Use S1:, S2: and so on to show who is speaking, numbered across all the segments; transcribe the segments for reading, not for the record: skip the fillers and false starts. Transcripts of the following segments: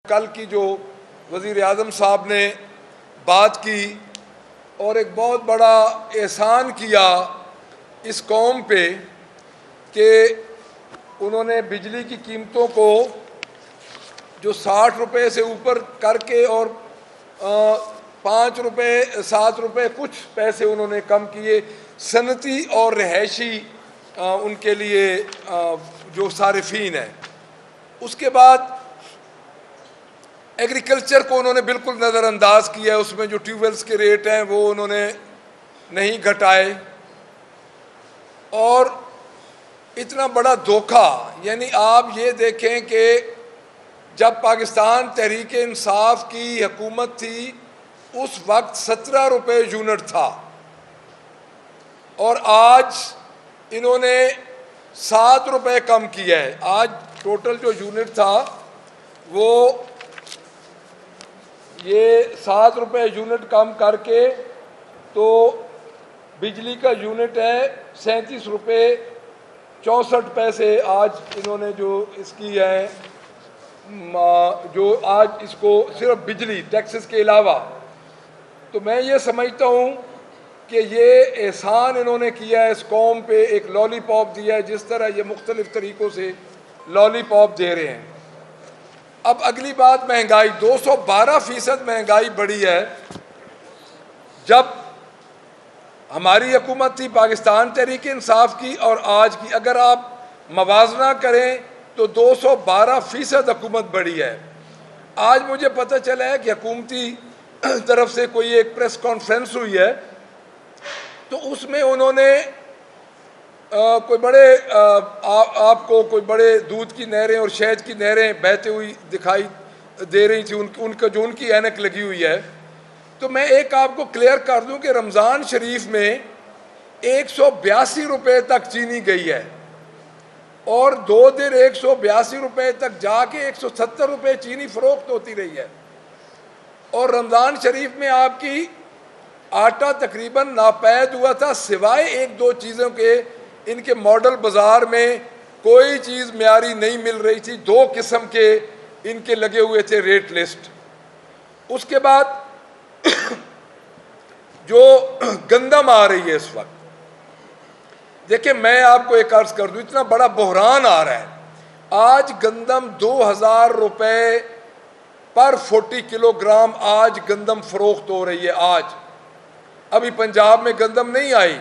S1: کل کی جو وزیر اعظم صاحب نے بات کی اور ایک بہت بڑا احسان کیا اس قوم پہ کہ انہوں نے بجلی کی قیمتوں کو جو 60 روپے سے اوپر کر کے اور 5 روپے 7 روپے کچھ پیسے انہوں نے کم کیے صنعتی اور رہائشی ان کے لیے جو صارفین ہیں. اس کے بعد ایگریکلچر کو انہوں نے بالکل نظر انداز کیا ہے. اس میں جو ٹیوب ویلز کے ریٹ ہیں وہ انہوں نے نہیں گھٹائے اور اتنا بڑا دھوکہ. یعنی آپ یہ دیکھیں کہ جب پاکستان تحریک انصاف کی حکومت تھی اس وقت 17 روپے یونٹ تھا اور آج انہوں نے 7 روپے کم کیا ہے. آج ٹوٹل جو یونٹ تھا وہ یہ 7 روپے یونٹ کم کر کے تو بجلی کا یونٹ ہے 37 روپے 64 پیسے. آج انہوں نے جو اس کی ہے جو آج اس کو صرف بجلی ٹیکسز کے علاوہ. تو میں یہ سمجھتا ہوں کہ یہ احسان انہوں نے کیا ہے اس قوم پہ, ایک لالی پاپ دیا ہے جس طرح یہ مختلف طریقوں سے لالی پاپ دے رہے ہیں. اب اگلی بات مہنگائی. 212% مہنگائی بڑھی ہے. جب ہماری حکومت تھی پاکستان تحریک انصاف کی اور آج کی اگر آپ موازنہ کریں تو 212% حکومت بڑھی ہے. آج مجھے پتہ چلا ہے کہ حکومتی طرف سے کوئی ایک پریس کانفرنس ہوئی ہے تو اس میں انہوں نے کوئی بڑے آپ کو کوئی بڑے دودھ کی نہریں اور شہد کی نہریں بہتے ہوئی دکھائی دے رہی تھی ان کی اینک لگی ہوئی ہے. تو میں ایک آپ کو کلیئر کر دوں کہ رمضان شریف میں 182 روپے تک چینی گئی ہے اور 2 دن 182 روپے تک جا کے 170 روپے چینی فروخت ہوتی رہی ہے. اور رمضان شریف میں آپ کی آٹا تقریباً ناپید ہوا تھا سوائے 1-2 چیزوں کے. ان کے ماڈل بازار میں کوئی چیز معیاری نہیں مل رہی تھی. 2 قسم کے ان کے لگے ہوئے تھے ریٹ لسٹ. اس کے بعد جو گندم آ رہی ہے اس وقت دیکھیں میں آپ کو ایک عرض کر دوں اتنا بڑا بحران آ رہا ہے. آج گندم 2000 روپے پر 40 کلو گرام آج گندم فروخت ہو رہی ہے. آج ابھی پنجاب میں گندم نہیں آئی.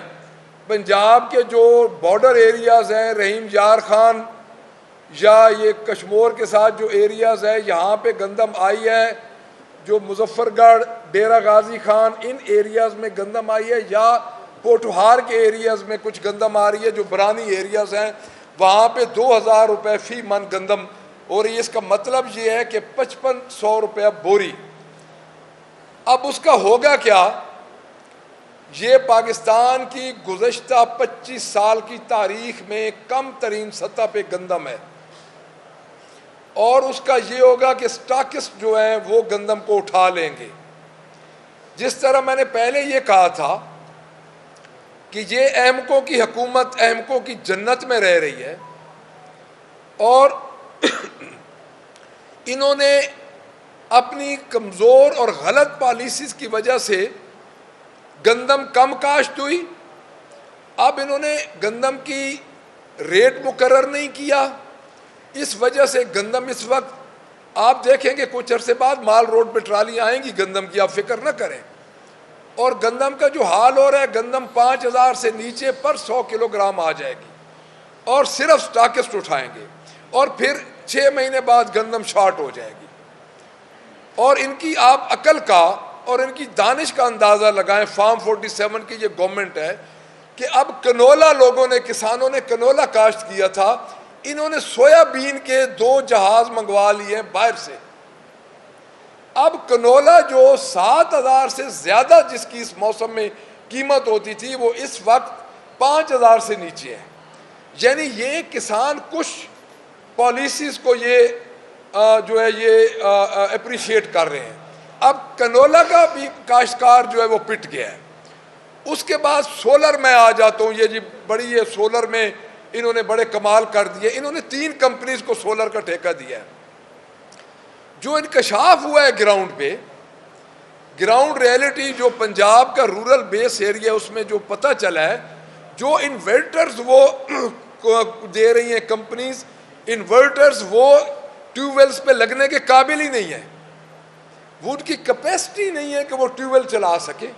S1: پنجاب کے جو بارڈر ایریاز ہیں رحیم یار خان یا یہ کشمور کے ساتھ جو ایریاز ہیں یہاں پہ گندم آئی ہے. جو مظفر گڑھ ڈیرہ غازی خان ان ایریاز میں گندم آئی ہے یا کوٹھوہار کے ایریاز میں کچھ گندم آ رہی ہے. جو برانی ایریاز ہیں وہاں پہ 2000 روپے فی من گندم ہو رہی ہے. اس کا مطلب یہ ہے کہ 5500 روپے بوری. اب اس کا ہوگا کیا؟ یہ پاکستان کی گزشتہ 25 سال کی تاریخ میں کم ترین سطح پہ گندم ہے اور اس کا یہ ہوگا کہ سٹاکسٹ جو ہیں وہ گندم کو اٹھا لیں گے. جس طرح میں نے پہلے یہ کہا تھا کہ یہ احمقوں کی حکومت احمقوں کی جنت میں رہ رہی ہے اور انہوں نے اپنی کمزور اور غلط پالیسیز کی وجہ سے گندم کم کاشت ہوئی. اب انہوں نے گندم کی ریٹ مقرر نہیں کیا. اس وجہ سے گندم اس وقت آپ دیکھیں گے کچھ عرصے بعد مال روڈ پہ ٹرالی آئیں گی گندم کی, آپ فکر نہ کریں. اور گندم کا جو حال ہو رہا ہے گندم 5000 سے نیچے پر 100 کلو گرام آ جائے گی اور صرف سٹاکسٹ اٹھائیں گے اور پھر 6 مہینے بعد گندم شارٹ ہو جائے گی. اور ان کی آپ عقل کا اور ان کی دانش کا اندازہ لگائیں. فارم 47 کی یہ گورنمنٹ ہے کہ اب کنولا لوگوں نے کسانوں نے کنولا کاشت کیا تھا. انہوں نے سویا بین کے 2 جہاز منگوا لیے ہیں باہر سے. اب کنولا جو 7000 سے زیادہ جس کی اس موسم میں قیمت ہوتی تھی وہ اس وقت 5000 سے نیچے ہے. یعنی یہ کسان کش پالیسیز کو یہ جو ہے یہ اپریشیٹ کر رہے ہیں. اب کنولا کا بھی کاشتکار جو ہے وہ پٹ گیا ہے. اس کے بعد سولر میں آ جاتا ہوں. یہ جی بڑی ہے سولر میں انہوں نے بڑے کمال کر دیے. انہوں نے 3 کمپنیز کو سولر کا ٹھیکہ دیا ہے. جو انکشاف ہوا ہے گراؤنڈ پہ، گراؤنڈ ریئلٹی جو پنجاب کا رورل بیس ایریا اس میں جو پتہ چلا ہے، جو انورٹرز وہ دے رہی ہیں کمپنیز، انورٹرز وہ ٹیوب ویلز پہ لگنے کے قابل ہی نہیں ہے، وہ ان کی کیپیسٹی نہیں ہے کہ وہ ٹیوب ویل چلا سکے.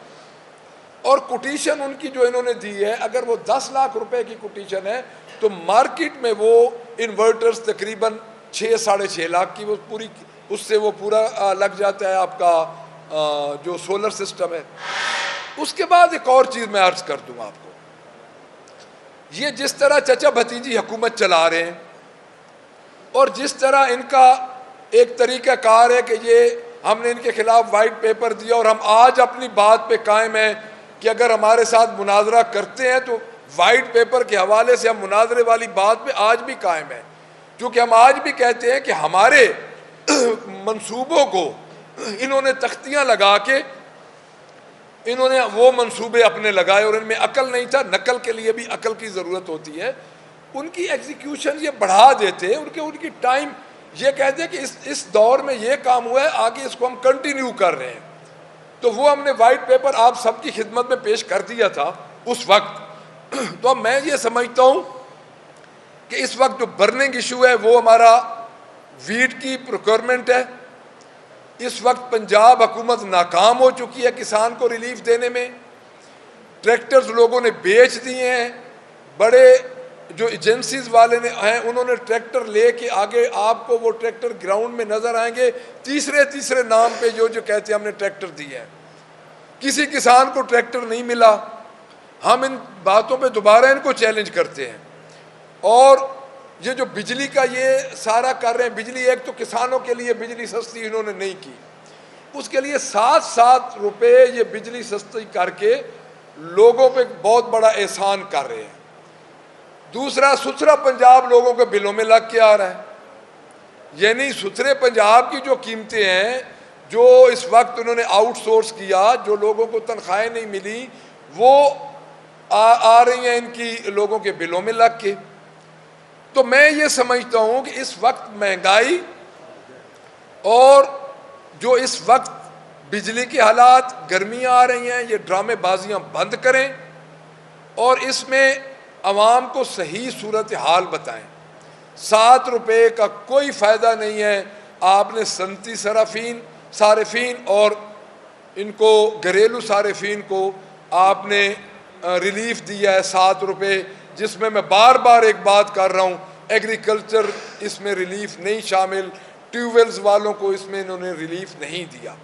S1: اور کوٹیشن ان کی جو انہوں نے دی ہے، اگر وہ 10 لاکھ روپے کی کوٹیشن ہے تو مارکیٹ میں وہ انورٹرز تقریباً 6-6.5 لاکھ کی وہ پوری، اس سے وہ پورا لگ جاتا ہے آپ کا جو سولر سسٹم ہے. اس کے بعد ایک اور چیز میں عرض کر دوں آپ کو، یہ جس طرح چچا بھتیجی حکومت چلا رہے ہیں اور جس طرح ان کا ایک طریقہ کار ہے کہ یہ ہم نے ان کے خلاف وائٹ پیپر دیا اور ہم آج اپنی بات پہ قائم ہیں کہ اگر ہمارے ساتھ مناظرہ کرتے ہیں تو وائٹ پیپر کے حوالے سے ہم مناظرے والی بات پہ آج بھی قائم ہیں، کیونکہ ہم آج بھی کہتے ہیں کہ ہمارے منصوبوں کو انہوں نے تختیاں لگا کے انہوں نے وہ منصوبے اپنے لگائے اور ان میں عقل نہیں تھا. نقل کے لیے بھی عقل کی ضرورت ہوتی ہے. ان کی ایگزیکیوشن یہ بڑھا دیتے، ان کی ٹائم یہ کہتے ہیں کہ اس دور میں یہ کام ہوا ہے، آگے اس کو ہم کنٹینیو کر رہے ہیں. تو وہ ہم نے وائٹ پیپر آپ سب کی خدمت میں پیش کر دیا تھا اس وقت. تو اب میں یہ سمجھتا ہوں کہ اس وقت جو برننگ ایشو ہے وہ ہمارا ویٹ کی پروکیورمنٹ ہے. اس وقت پنجاب حکومت ناکام ہو چکی ہے کسان کو ریلیف دینے میں. ٹریکٹرز لوگوں نے بیچ دیے ہیں، بڑے جو ایجنسیز والے ہیں انہوں نے ٹریکٹر لے کے آگے آپ کو وہ ٹریکٹر گراؤنڈ میں نظر آئیں گے تیسرے نام پہ جو کہتے ہیں ہم نے ٹریکٹر دیے ہیں. کسی کسان کو ٹریکٹر نہیں ملا. ہم ان باتوں پہ دوبارہ ان کو چیلنج کرتے ہیں. اور یہ جو بجلی کا یہ سارا کر رہے ہیں، بجلی ایک تو کسانوں کے لیے بجلی سستی انہوں نے نہیں کی، اس کے لیے 7 روپے یہ بجلی سستی کر کے لوگوں پہ بہت بڑا احسان کر رہے ہیں. دوسرا، ستھرا پنجاب لوگوں کے بلوں میں لگ کے آ رہا ہے. یعنی ستھرے پنجاب کی جو قیمتیں ہیں جو اس وقت انہوں نے آؤٹ سورس کیا، جو لوگوں کو تنخواہیں نہیں ملی، وہ آ رہی ہیں ان کی لوگوں کے بلوں میں لگ کے. تو میں یہ سمجھتا ہوں کہ اس وقت مہنگائی اور جو اس وقت بجلی کے حالات، گرمیاں آ رہی ہیں، یہ ڈرامے بازیاں بند کریں اور اس میں عوام کو صحیح صورتحال بتائیں. 7 روپے کا کوئی فائدہ نہیں ہے. آپ نے صنعتی صارفین اور ان کو گھریلو صارفین کو آپ نے ریلیف دیا ہے 7 روپے، جس میں بار بار ایک بات کر رہا ہوں، ایگریکلچر اس میں ریلیف نہیں شامل، ٹیوب ویلز والوں کو اس میں انہوں نے ریلیف نہیں دیا.